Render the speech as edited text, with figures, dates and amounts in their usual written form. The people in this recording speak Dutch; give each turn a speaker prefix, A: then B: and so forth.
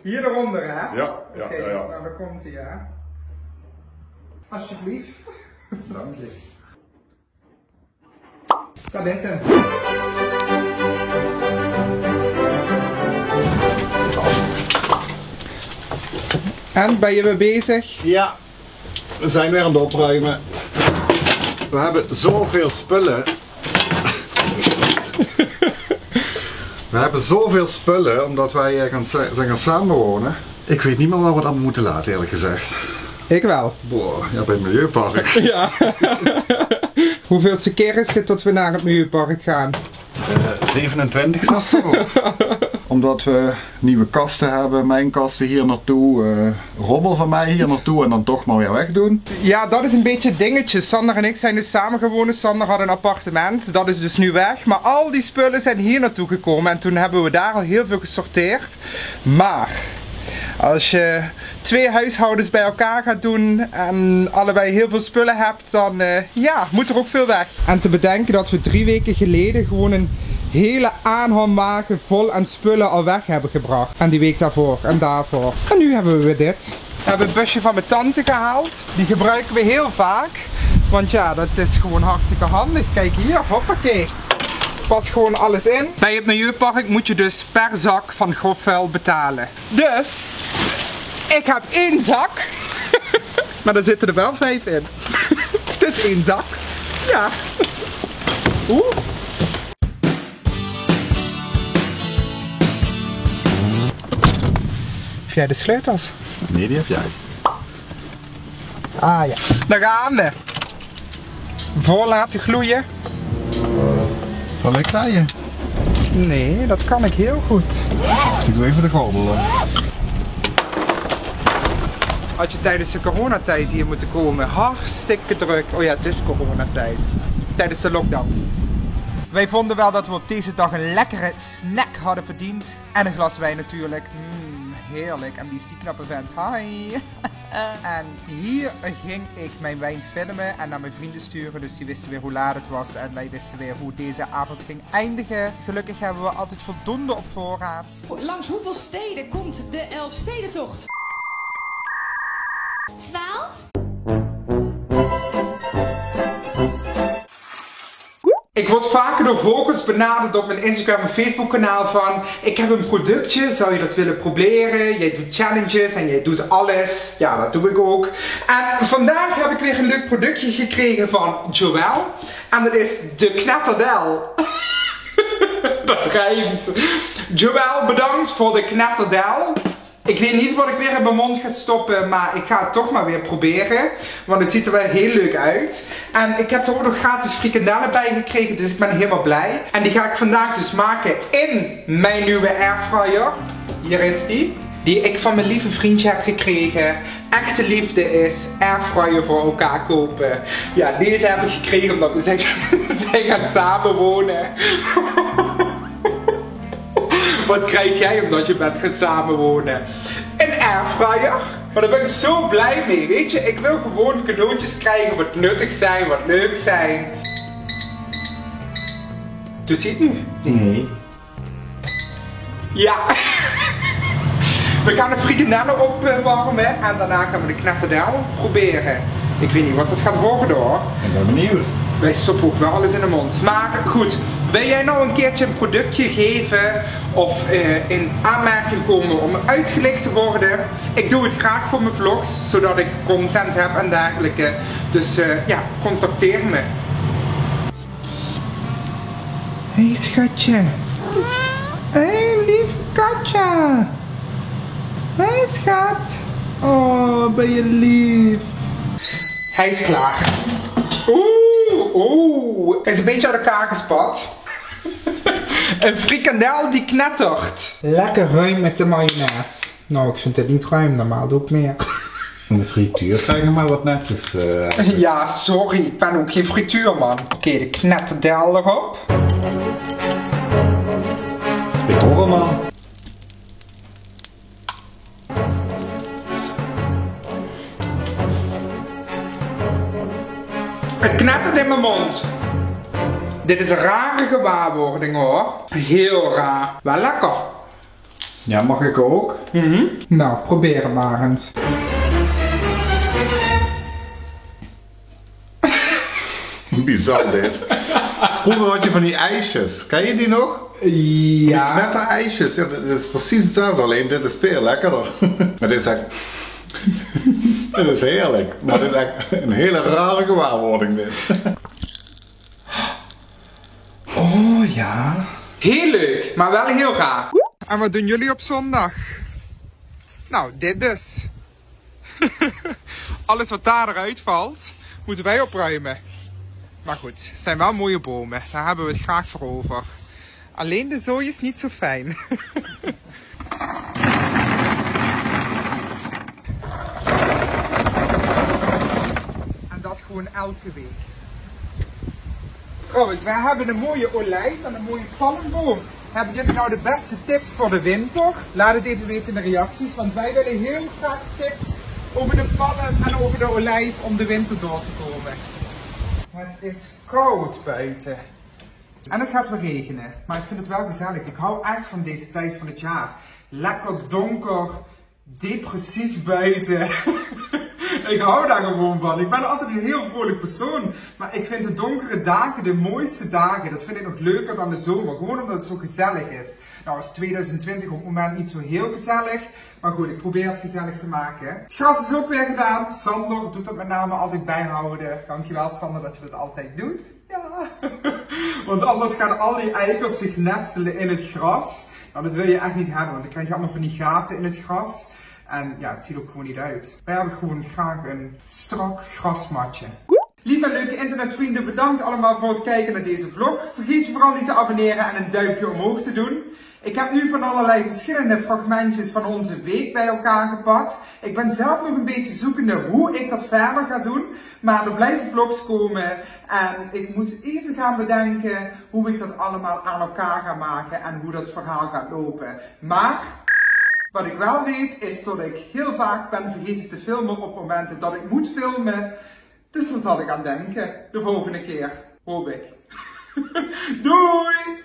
A: Hier eronder, hè?
B: Ja.
A: Oké, nou daar komt hij, hè? Alsjeblieft. Dank je. Dat is hem. En, ben je weer bezig?
B: Ja, we zijn weer aan het opruimen. We hebben zoveel spullen. We hebben zoveel spullen omdat wij zijn gaan samenwonen. Ik weet niet meer waar we het allemaal moeten laten, eerlijk gezegd.
A: Ik wel.
B: Boah, ja, bij het Milieupark.
A: Ja. Hoeveelste keer is het dat we naar het Milieupark gaan?
B: 27 of zo. Omdat we nieuwe kasten hebben, mijn kasten hier naartoe, rommel van mij hier naartoe en dan toch maar weer wegdoen. Ja, dat is een beetje het dingetje. Sander en ik zijn dus samen gewoond. Sander had een appartement, dat is dus nu weg. Maar al die spullen zijn hier naartoe gekomen en toen hebben we daar al heel veel gesorteerd. Maar als je 2 huishoudens bij elkaar gaat doen en allebei heel veel spullen hebt, dan ja, moet er ook veel weg. En te bedenken dat we 3 weken geleden gewoon een hele aanhangwagen vol aan spullen al weg hebben gebracht. En die week daarvoor en daarvoor. En nu hebben we weer dit. We hebben een busje van mijn tante gehaald. Die gebruiken we heel vaak. Want ja, dat is gewoon hartstikke handig. Kijk hier, hoppakee. Pas gewoon alles in. Bij het Milieupark moet je dus per zak van grof vuil betalen. Dus, ik heb 1 zak. Maar er zitten er wel 5 in. Het is 1 zak. Ja. Oeh. Heb jij de sleutels? Nee, die heb jij. Ah ja. Daar gaan we. Voor laten gloeien. Zal ik rijden? Nee, dat kan ik heel goed. Ik doe even de gordel. Had je tijdens de coronatijd hier moeten komen? Hartstikke druk. Oh ja, het is coronatijd. Tijdens de lockdown. Wij vonden wel dat we op deze dag een lekkere snack hadden verdiend. En een glas wijn natuurlijk. Heerlijk. En wie is die knappe vent? Hi! En hier ging ik mijn wijn filmen en naar mijn vrienden sturen. Dus die wisten weer hoe laat het was. En wij wisten weer hoe deze avond ging eindigen. Gelukkig hebben we altijd voldoende op voorraad.
C: Langs hoeveel steden komt de Elfstedentocht? 12?
A: Ik word vaker door volgers benaderd op mijn Instagram en Facebook kanaal van: ik heb een productje, zou je dat willen proberen? Jij doet challenges en jij doet alles. Ja, dat doe ik ook. En vandaag heb ik weer een leuk productje gekregen van Joël. En dat is de knetterdel. Dat rijmt. Joël, bedankt voor de knetterdel. Ik weet niet wat ik weer in mijn mond ga stoppen, maar ik ga het toch maar weer proberen. Want het ziet er wel heel leuk uit. En ik heb er ook nog gratis frikandellen bij gekregen, dus ik ben helemaal blij. En die ga ik vandaag dus maken in mijn nieuwe airfryer. Hier is die. Die ik van mijn lieve vriendje heb gekregen. Echte liefde is airfryer voor elkaar kopen. Ja, deze heb ik gekregen omdat we zijn gaan samenwonen. Wat krijg jij omdat je bent gaan samenwonen? Een airfryer. Maar daar ben ik zo blij mee, weet je. Ik wil gewoon cadeautjes krijgen wat nuttig zijn, wat leuk zijn. Doet hij het nu? Nee. Ja. We gaan de frikandellen opwarmen en daarna gaan we de knetterdel proberen. Ik weet niet wat het gaat worden hoor. Ik ben benieuwd. Wij stoppen ook wel alles in de mond. Maar goed, wil jij nou een keertje een productje geven of in aanmerking komen om uitgelicht te worden? Ik doe het graag voor mijn vlogs, zodat ik content heb en dergelijke. Dus ja, contacteer me. Hé schatje. Hé lief katje. Hé schat. Oh, ben je lief. Hij is klaar. Oeh, hij is een beetje uit elkaar gespat. Een frikandel die knettert. Lekker ruim met de mayonaise. Nou, ik vind het niet ruim, normaal doe ik meer.
B: In de frituur krijgen maar wat netjes.
A: Ja, sorry, ik ben ook geen frituurman. Oké, de knetterdel erop.
B: Ik hoor hem al.
A: Het knettert in mijn mond. Dit is een rare gewaarwording hoor. Heel raar. Wel lekker.
B: Ja, mag ik ook?
A: Nou, probeer het maar eens.
B: Bizar dit. Vroeger had je van die ijsjes. Ken je die nog?
A: Ja.
B: Met de ijsjes. Ja, dat is precies hetzelfde, alleen dit is veel lekkerder. Maar dit is echt... dit is heerlijk. Maar dit is echt een hele rare gewaarwording dit.
A: Oh ja. Heel leuk, maar wel heel raar. En wat doen jullie op zondag? Nou, dit dus. Alles wat daar eruit valt, moeten wij opruimen. Maar goed, het zijn wel mooie bomen. Daar hebben we het graag voor over. Alleen de zooi is niet zo fijn. En dat gewoon elke week. Trouwens, wij hebben een mooie olijf en een mooie palmboom. Hebben jullie nou de beste tips voor de winter? Laat het even weten in de reacties, want wij willen heel graag tips over de palm en over de olijf om de winter door te komen. Het is koud buiten. En het gaat weer regenen, maar ik vind het wel gezellig. Ik hou echt van deze tijd van het jaar. Lekker donker, depressief buiten. Ik hou daar gewoon van. Ik ben altijd een heel vrolijk persoon. Maar ik vind de donkere dagen de mooiste dagen. Dat vind ik nog leuker dan de zomer. Gewoon omdat het zo gezellig is. Nou is 2020 op het moment niet zo heel gezellig. Maar goed, ik probeer het gezellig te maken. Het gras is ook weer gedaan. Sander doet dat met name altijd bijhouden. Dankjewel Sander dat je dat altijd doet. Ja. Want anders gaan al die eikels zich nestelen in het gras. Nou, dat wil je echt niet hebben. Want dan krijg je allemaal van die gaten in het gras. En ja, het ziet er ook gewoon niet uit. Wij hebben gewoon graag een strak grasmatje. Lieve en leuke internetvrienden, bedankt allemaal voor het kijken naar deze vlog. Vergeet je vooral niet te abonneren en een duimpje omhoog te doen. Ik heb nu van allerlei verschillende fragmentjes van onze week bij elkaar gepakt. Ik ben zelf nog een beetje zoekende hoe ik dat verder ga doen. Maar er blijven vlogs komen en ik moet even gaan bedenken hoe ik dat allemaal aan elkaar ga maken en hoe dat verhaal gaat lopen. Maar... wat ik wel weet is dat ik heel vaak ben vergeten te filmen op momenten dat ik moet filmen. Dus daar zal ik aan denken de volgende keer. Hoop ik. Doei!